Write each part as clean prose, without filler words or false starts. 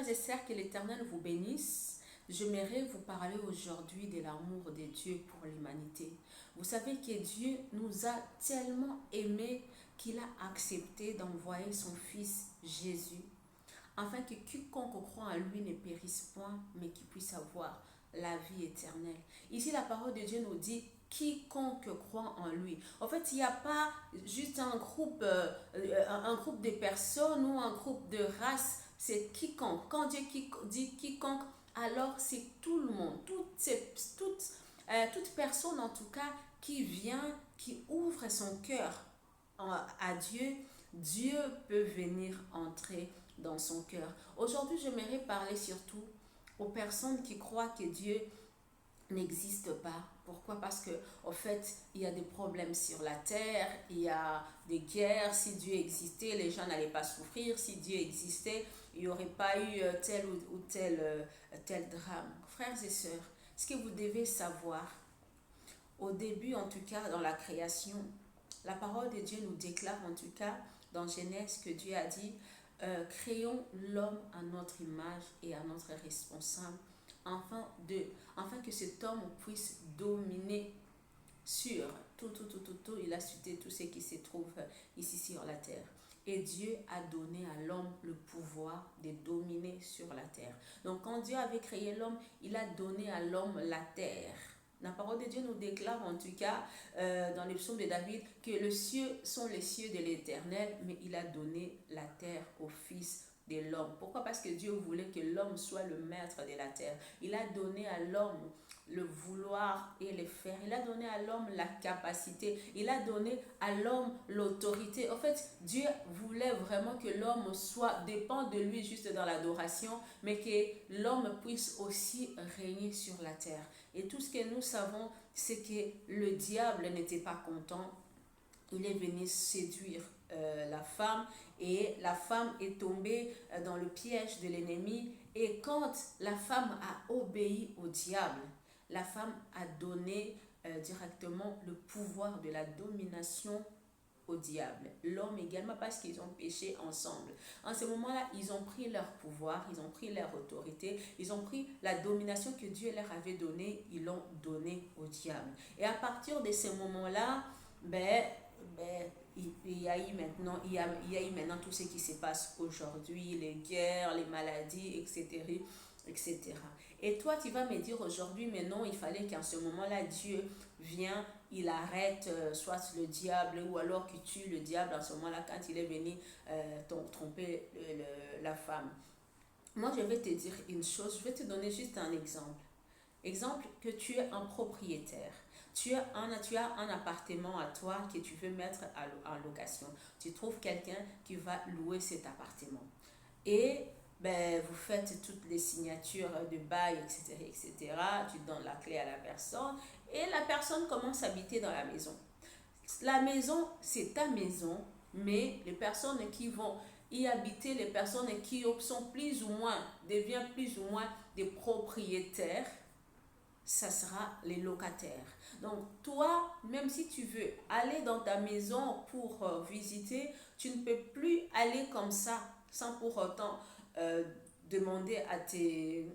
frères et sœurs, que l'Éternel vous bénisse. J'aimerais vous parler aujourd'hui de l'amour de Dieu pour l'humanité. Vous savez que Dieu nous a tellement aimés qu'il a accepté d'envoyer son Fils Jésus, afin que quiconque croit en lui ne périsse point, mais qu'il puisse avoir la vie éternelle. Ici, la parole de Dieu nous dit quiconque croit en lui. En fait, il n'y a pas juste un groupe de personnes ou un groupe de races, c'est quiconque. Quand Dieu dit quiconque, alors c'est tout le monde, toute personne en tout cas qui vient, qui ouvre son cœur à Dieu, Dieu peut venir entrer dans son cœur. Aujourd'hui, j'aimerais parler surtout aux personnes qui croient que Dieu n'existe pas. Pourquoi? Parce que en fait, il y a des problèmes sur la terre, il y a des guerres. Si Dieu existait, les gens n'allaient pas souffrir. Si Dieu existait, il n'y aurait pas eu tel ou tel drame. Frères et sœurs, ce que vous devez savoir, au début, en tout cas, dans la création, la parole de Dieu nous déclare, en tout cas, dans Genèse, que Dieu a dit, créons l'homme à notre image et à notre responsable, afin que cet homme puisse dominer sur tout. Il a cité tout ce qui se trouve ici sur la terre. Et Dieu a donné à l'homme le pouvoir de dominer sur la terre. Donc quand Dieu avait créé l'homme, il a donné à l'homme la terre. La parole de Dieu nous déclare en tout cas dans les psaumes de David que les cieux sont les cieux de l'Éternel, mais il a donné la terre au Fils de l'homme. Pourquoi? Parce que Dieu voulait que l'homme soit le maître de la terre. Il a donné à l'homme le vouloir et le faire. Il a donné à l'homme la capacité. Il a donné à l'homme l'autorité. En fait, Dieu voulait vraiment que l'homme dépend de lui juste dans l'adoration, mais que l'homme puisse aussi régner sur la terre. Et tout ce que nous savons, c'est que le diable n'était pas content. Il est venu séduire la femme, et la femme est tombée dans le piège de l'ennemi. Et quand la femme a obéi au diable, la femme a donné directement le pouvoir de la domination au diable. L'homme également, parce qu'ils ont péché ensemble. En ce moment-là, ils ont pris leur pouvoir, ils ont pris leur autorité, ils ont pris la domination que Dieu leur avait donnée, ils l'ont donnée au diable. Et à partir de ce moment-là, il y a eu maintenant tout ce qui se passe aujourd'hui, les guerres, les maladies, etc. etc. Et toi, tu vas me dire aujourd'hui, mais non, il fallait qu'en ce moment-là, Dieu vient, il arrête soit le diable, ou alors qu'il tue le diable en ce moment-là quand il est venu tromper la femme. Moi, je vais te dire une chose, je vais te donner juste un exemple. Exemple que tu es un propriétaire. Tu as un appartement à toi que tu veux mettre en location. Tu trouves quelqu'un qui va louer cet appartement. Et vous faites toutes les signatures de bail, etc., etc. Tu donnes la clé à la personne et la personne commence à habiter dans la maison. La maison, c'est ta maison, mais les personnes qui vont y habiter, les personnes qui deviennent plus ou moins des propriétaires, ça sera les locataires. Donc toi, même si tu veux aller dans ta maison pour visiter, tu ne peux plus aller comme ça sans pour autant demander à tes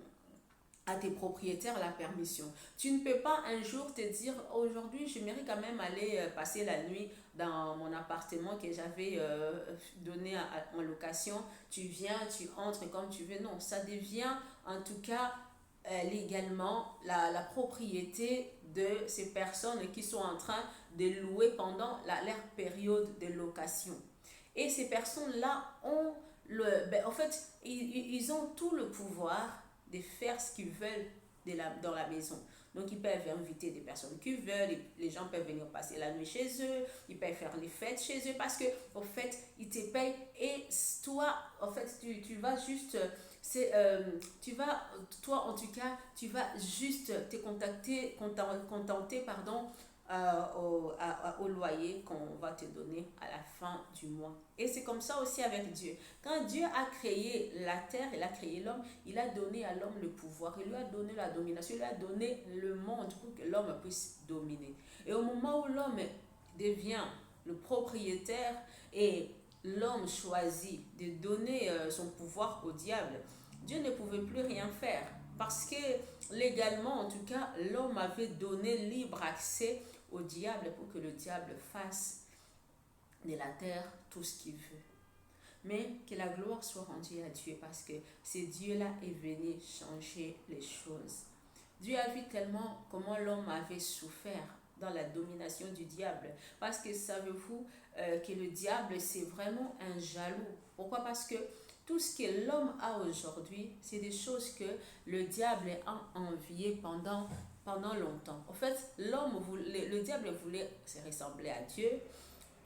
propriétaires la permission. Tu ne peux pas un jour te dire aujourd'hui j'aimerais quand même aller passer la nuit dans mon appartement que j'avais donné en location. Tu viens, tu entres comme tu veux. Non, ça devient en tout cas légalement la propriété de ces personnes qui sont en train de louer pendant leur période de location. Et ces personnes-là ont en fait, ils ont tout le pouvoir de faire ce qu'ils veulent dans la maison. Donc, ils peuvent inviter des personnes qu'ils veulent, les gens peuvent venir passer la nuit chez eux, ils peuvent faire les fêtes chez eux parce que, en fait, ils te payent et toi, en fait, tu vas juste, toi en tout cas, tu vas juste te contenter, pardon, au loyer qu'on va te donner à la fin du mois. Et c'est comme ça aussi avec Dieu. Quand Dieu a créé la terre, il a créé l'homme, il a donné à l'homme le pouvoir, il lui a donné la domination, il lui a donné le monde pour que l'homme puisse dominer. Et au moment où l'homme devient le propriétaire et l'homme choisit de donner son pouvoir au diable, Dieu ne pouvait plus rien faire. Parce que légalement, en tout cas, l'homme avait donné libre accès au diable pour que le diable fasse de la terre tout ce qu'il veut. Mais que la gloire soit rendue à Dieu parce que c'est Dieu-là est venu changer les choses. Dieu a vu tellement comment l'homme avait souffert dans la domination du diable. Parce que savez-vous que le diable, c'est vraiment un jaloux. Pourquoi? Parce que tout ce que l'homme a aujourd'hui, c'est des choses que le diable a enviées pendant longtemps. En fait, le diable voulait se ressembler à Dieu.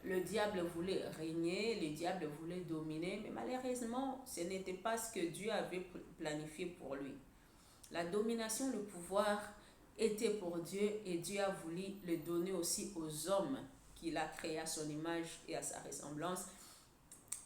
Le diable voulait régner, le diable voulait dominer, mais malheureusement, ce n'était pas ce que Dieu avait planifié pour lui. La domination, le pouvoir était pour Dieu et Dieu a voulu le donner aussi aux hommes qu'il a créés à son image et à sa ressemblance.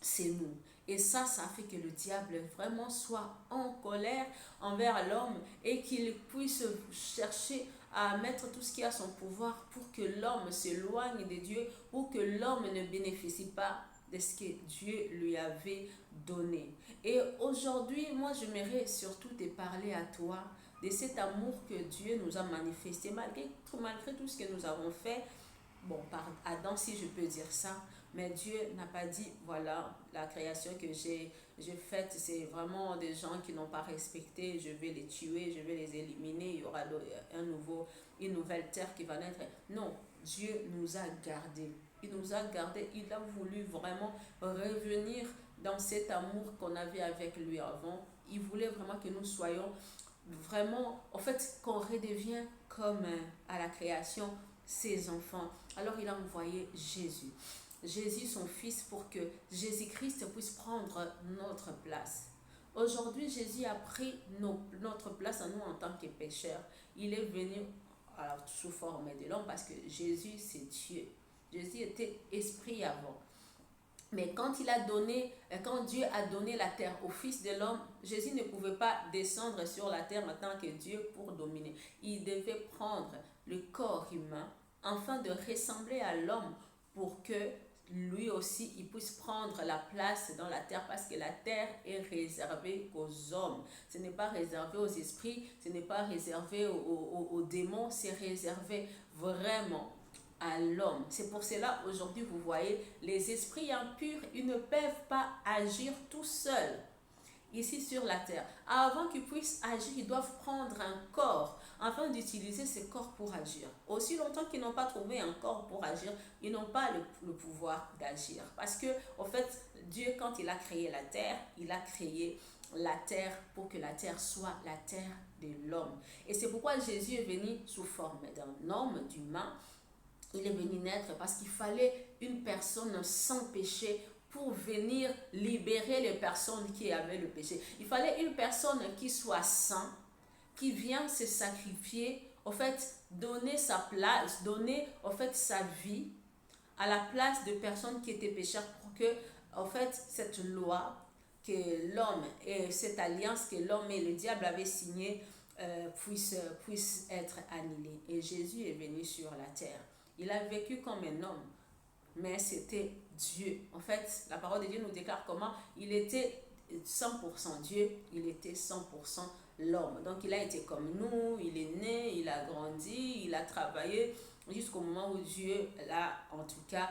C'est nous. Et ça fait que le diable vraiment soit en colère envers l'homme et qu'il puisse chercher à mettre tout ce qui a son pouvoir pour que l'homme s'éloigne de Dieu, pour que l'homme ne bénéficie pas de ce que Dieu lui avait donné. Et aujourd'hui, moi, j'aimerais surtout te parler à toi de cet amour que Dieu nous a manifesté malgré tout ce que nous avons fait. Bon, par Adam, si je peux dire ça, mais Dieu n'a pas dit, voilà, la création que j'ai faite, c'est vraiment des gens qui n'ont pas respecté, je vais les tuer, je vais les éliminer, il y aura une nouvelle terre qui va naître. Non, Dieu nous a gardés. Il nous a gardés, il a voulu vraiment revenir dans cet amour qu'on avait avec lui avant. Il voulait vraiment que nous soyons vraiment, en fait, qu'on redevient comme à la création, ses enfants. Alors il a envoyé Jésus. Jésus, son fils, pour que Jésus-Christ puisse prendre notre place. Aujourd'hui, Jésus a pris notre place à nous en tant que pécheurs. Il est venu sous forme de l'homme parce que Jésus, c'est Dieu. Jésus était esprit avant. Mais quand Dieu a donné la terre au Fils de l'homme, Jésus ne pouvait pas descendre sur la terre en tant que Dieu pour dominer. Il devait prendre le corps humain afin de ressembler à l'homme pour que lui aussi, il puisse prendre la place dans la terre parce que la terre est réservée aux hommes. Ce n'est pas réservé aux esprits, ce n'est pas réservé aux démons, c'est réservé vraiment à l'homme. C'est pour cela, aujourd'hui, vous voyez, les esprits impurs, ils ne peuvent pas agir tout seuls ici sur la terre. Avant qu'ils puissent agir, ils doivent prendre un corps afin d'utiliser ce corps pour agir. Aussi longtemps qu'ils n'ont pas trouvé un corps pour agir, ils n'ont pas le pouvoir d'agir. Parce que, en fait, Dieu, quand il a créé la terre, il a créé la terre pour que la terre soit la terre de l'homme. Et c'est pourquoi Jésus est venu sous forme d'un homme, d'humain. Il est venu naître parce qu'il fallait une personne sans péché pour venir libérer les personnes qui avaient le péché. Il fallait une personne qui soit sainte, qui vient se sacrifier, en fait, donner sa place, donner en fait sa vie à la place de personnes qui étaient pécheurs pour que, en fait, cette loi que l'homme et cette alliance que l'homme et le diable avaient signée puisse être annulée. Et Jésus est venu sur la terre. Il a vécu comme un homme, mais c'était Dieu. En fait, la parole de Dieu nous déclare comment il était 100% Dieu, il était 100% l'homme. Donc il a été comme nous, il est né, il a grandi, il a travaillé jusqu'au moment où Dieu l'a, en tout cas,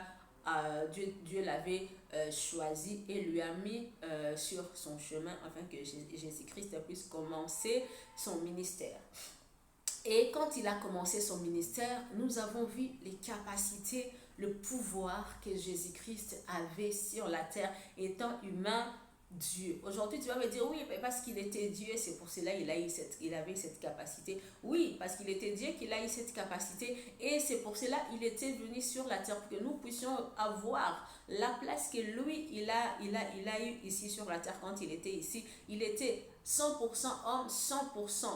Dieu l'avait choisi et lui a mis sur son chemin afin que Jésus-Christ puisse commencer son ministère. Et quand il a commencé son ministère, nous avons vu les capacités, le pouvoir que Jésus-Christ avait sur la terre, étant humain, Dieu. Aujourd'hui, tu vas me dire, oui, parce qu'il était Dieu, c'est pour cela qu'il avait cette capacité. Oui, parce qu'il était Dieu qu'il a eu cette capacité. Et c'est pour cela qu'il était venu sur la terre, pour que nous puissions avoir la place que lui, il a eu ici sur la terre quand il était ici. Il était 100% homme, 100%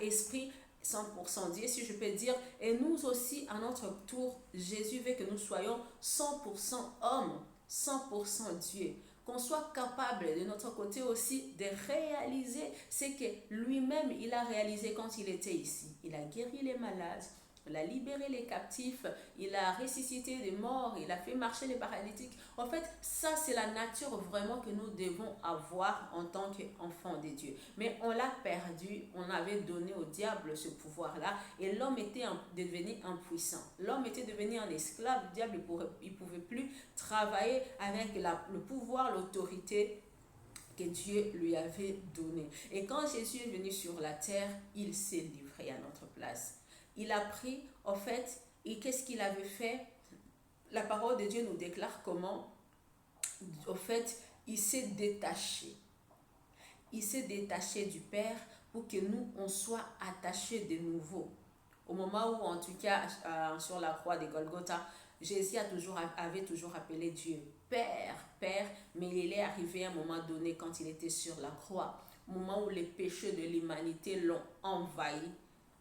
esprit, 100% Dieu, si je peux dire. Et nous aussi, à notre tour, Jésus veut que nous soyons 100% hommes, 100% Dieu. Qu'on soit capable de notre côté aussi de réaliser ce que lui-même il a réalisé quand il était ici. Il a guéri les malades, il a libéré les captifs, il a ressuscité les morts, il a fait marcher les paralytiques. En fait, ça c'est la nature vraiment que nous devons avoir en tant qu'enfants de Dieu. Mais on l'a perdu, on avait donné au diable ce pouvoir-là et l'homme était devenu impuissant. L'homme était devenu un esclave, le diable il pouvait plus travailler avec le pouvoir, l'autorité que Dieu lui avait donné. Et quand Jésus est venu sur la terre, il s'est livré à notre place. Il a pris, en fait, et qu'est-ce qu'il avait fait? La parole de Dieu nous déclare comment, en fait, il s'est détaché. Il s'est détaché du Père pour que nous, on soit attachés de nouveau. Au moment où, en tout cas, sur la croix de Golgotha, Jésus avait toujours appelé Dieu Père, Père, mais il est arrivé à un moment donné quand il était sur la croix, au moment où les péchés de l'humanité l'ont envahi.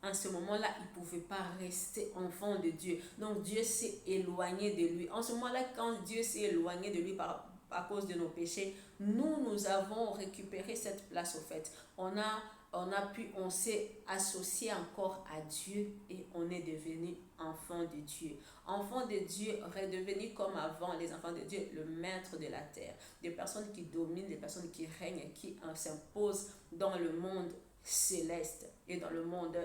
En ce moment-là, il ne pouvait pas rester enfant de Dieu. Donc Dieu s'est éloigné de lui. En ce moment-là, quand Dieu s'est éloigné de lui à cause de nos péchés, nous avons récupéré cette place au fait. On s'est associé encore à Dieu et on est devenu enfant de Dieu. Enfant de Dieu, redevenu comme avant les enfants de Dieu, le maître de la terre. Des personnes qui dominent, des personnes qui règnent, qui s'imposent dans le monde céleste et dans le monde,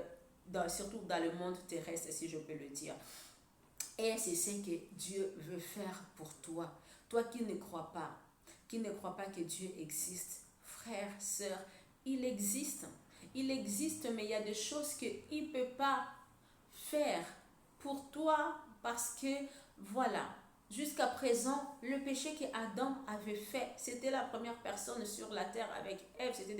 surtout dans le monde terrestre, si je peux le dire. Et c'est ce que Dieu veut faire pour toi. Toi qui ne crois pas que Dieu existe, frère, sœur, il existe. Il existe, mais il y a des choses qu'il ne peut pas faire pour toi parce que, voilà, jusqu'à présent, le péché qu'Adam avait fait, c'était la première personne sur la terre avec Ève, c'était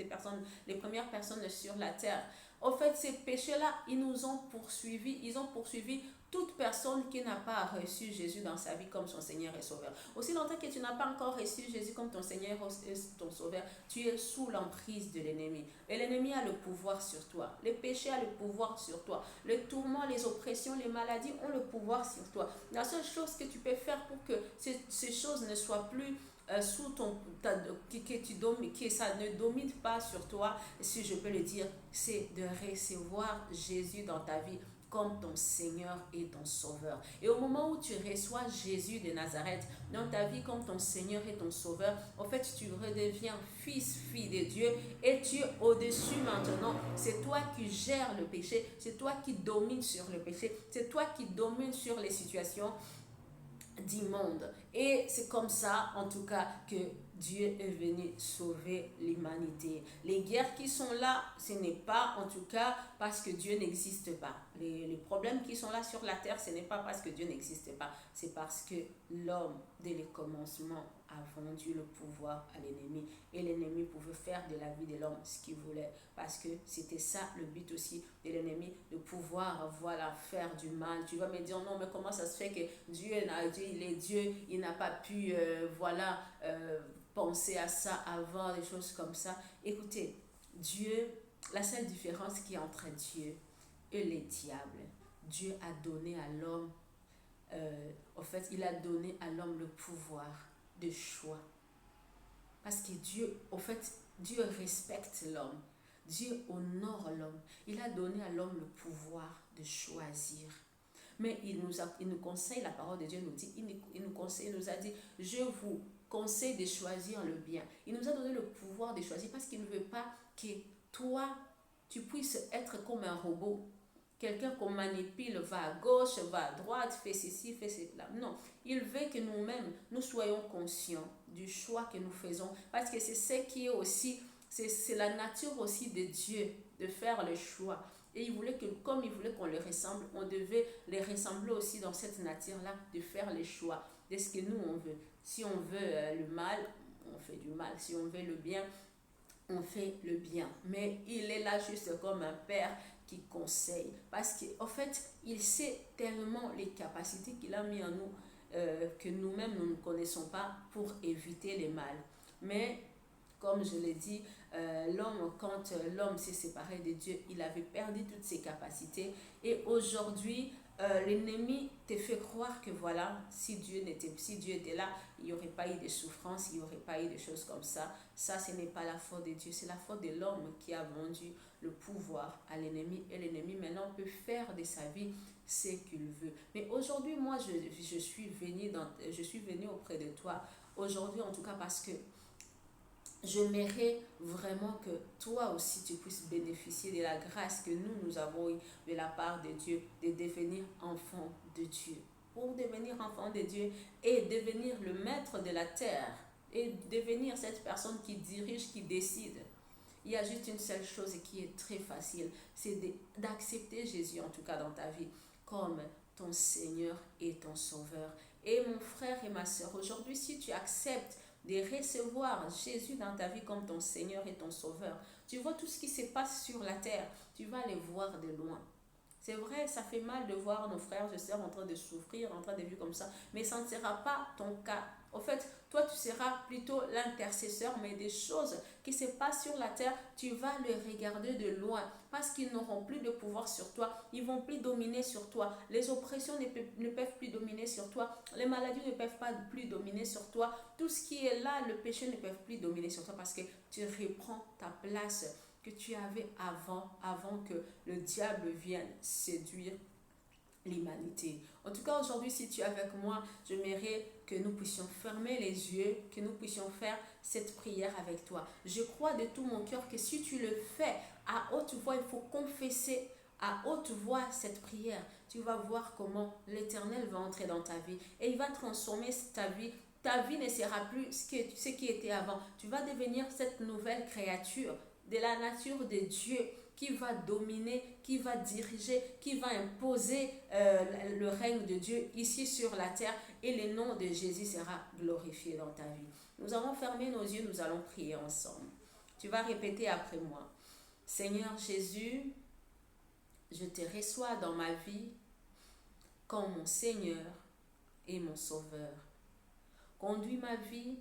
les premières personnes sur la terre. En fait, ces péchés-là, ils ont poursuivi toute personne qui n'a pas reçu Jésus dans sa vie comme son Seigneur et Sauveur. Aussi longtemps que tu n'as pas encore reçu Jésus comme ton Seigneur et ton Sauveur, tu es sous l'emprise de l'ennemi. Et l'ennemi a le pouvoir sur toi. Les péchés ont le pouvoir sur toi. Le tourment, les oppressions, les maladies ont le pouvoir sur toi. La seule chose que tu peux faire pour que ces choses ne soient plus sous que ça ne domine pas sur toi, si je peux le dire, c'est de recevoir Jésus dans ta vie comme ton Seigneur et ton Sauveur. Et au moment où tu reçois Jésus de Nazareth dans ta vie comme ton Seigneur et ton Sauveur, en fait, tu redeviens fils, fille de Dieu et tu es au-dessus maintenant. C'est toi qui gères le péché, c'est toi qui domines sur le péché, c'est toi qui domines sur les situations d'immonde. Et c'est comme ça, en tout cas, que Dieu est venu sauver l'humanité. Les guerres qui sont là, ce n'est pas, en tout cas, parce que Dieu n'existe pas. Les problèmes qui sont là sur la terre, ce n'est pas parce que Dieu n'existe pas. C'est parce que l'homme, dès le commencement, a vendu le pouvoir à l'ennemi. Et l'ennemi pouvait faire de la vie de l'homme ce qu'il voulait. Parce que c'était ça le but aussi de l'ennemi, de pouvoir, voilà, faire du mal. Tu vas me dire, non, mais comment ça se fait que Dieu, il est Dieu, il n'a pas pu, penser à ça avant, des choses comme ça. Écoutez, Dieu, la seule différence qui est entre Dieu et les diables, Dieu a donné à l'homme, en fait, il a donné à l'homme le pouvoir de choix. Parce que Dieu, en fait, Dieu respecte l'homme. Dieu honore l'homme. Il a donné à l'homme le pouvoir de choisir. Mais il nous conseille, la parole de Dieu nous dit, il nous conseille, il nous a dit, je vous conseille de choisir le bien. Il nous a donné le pouvoir de choisir parce qu'il ne veut pas que toi, tu puisses être comme un robot. Quelqu'un qu'on manipule, va à gauche, va à droite, fait ceci, fait cela. Non, il veut que nous-mêmes, nous soyons conscients du choix que nous faisons. Parce que c'est ce qui est aussi, c'est la nature aussi de Dieu, de faire le choix. Et il voulait que, comme il voulait qu'on le ressemble, on devait les ressembler aussi dans cette nature-là, de faire les choix de ce que nous on veut. Si on veut le mal, on fait du mal. Si on veut le bien, on fait le bien. Mais il est là juste comme un père qui conseille. Parce qu'en fait, il sait tellement les capacités qu'il a mis en nous que nous-mêmes, nous ne connaissons pas pour éviter les mal. Mais comme je l'ai dit, quand l'homme s'est séparé de Dieu, il avait perdu toutes ses capacités. Et aujourd'hui, l'ennemi te fait croire que voilà, si Dieu était là, il n'y aurait pas eu de souffrance, il n'y aurait pas eu de choses comme ça. Ça, ce n'est pas la faute de Dieu, c'est la faute de l'homme qui a vendu le pouvoir à l'ennemi. Et l'ennemi maintenant peut faire de sa vie ce qu'il veut. Mais aujourd'hui, moi, je suis venue auprès de toi. Aujourd'hui, en tout cas, parce que j'aimerais vraiment que toi aussi tu puisses bénéficier de la grâce que nous avons eue de la part de Dieu, de devenir enfant de Dieu. Pour devenir enfant de Dieu et devenir le maître de la terre et devenir cette personne qui dirige, qui décide. Il y a juste une seule chose qui est très facile, c'est d'accepter Jésus en tout cas dans ta vie comme ton Seigneur et ton Sauveur. Et mon frère et ma soeur, aujourd'hui si tu acceptes de recevoir Jésus dans ta vie comme ton Seigneur et ton Sauveur, tu vois tout ce qui se passe sur la terre, tu vas les voir de loin. C'est vrai, ça fait mal de voir nos frères et sœurs en train de souffrir, en train de vivre comme ça, mais ça ne sera pas ton cas. Au fait, toi, tu seras plutôt l'intercesseur, mais des choses qui se passent sur la terre, tu vas les regarder de loin parce qu'ils n'auront plus de pouvoir sur toi, ils vont plus dominer sur toi, les oppressions ne peuvent plus dominer sur toi, les maladies ne peuvent pas plus dominer sur toi, tout ce qui est là, le péché ne peut plus dominer sur toi parce que tu reprends ta place que tu avais avant que le diable vienne séduire l'humanité. En tout cas, aujourd'hui, si tu es avec moi, j'aimerais que nous puissions fermer les yeux, que nous puissions faire cette prière avec toi. Je crois de tout mon cœur que si tu le fais à haute voix, il faut confesser à haute voix cette prière. Tu vas voir comment l'Éternel va entrer dans ta vie et il va transformer ta vie. Ta vie ne sera plus ce qui était avant. Tu vas devenir cette nouvelle créature de la nature de Dieu qui va dominer, qui va diriger, qui va imposer le règne de Dieu ici sur la terre et le nom de Jésus sera glorifié dans ta vie. Nous avons fermé nos yeux, nous allons prier ensemble. Tu vas répéter après moi. Seigneur Jésus, je te reçois dans ma vie comme mon Seigneur et mon Sauveur. Conduis ma vie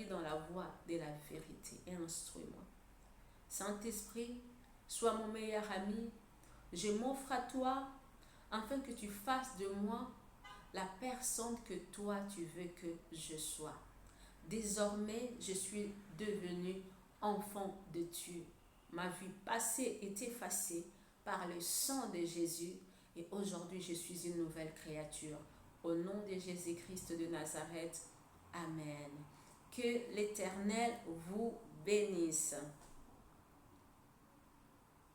dans la voie de la vérité et instruis-moi. Saint-Esprit, sois mon meilleur ami. Je m'offre à toi afin que tu fasses de moi la personne que toi tu veux que je sois. Désormais, je suis devenue enfant de Dieu. Ma vie passée est effacée par le sang de Jésus et aujourd'hui je suis une nouvelle créature. Au nom de Jésus-Christ de Nazareth, Amen. Que l'Éternel vous bénisse.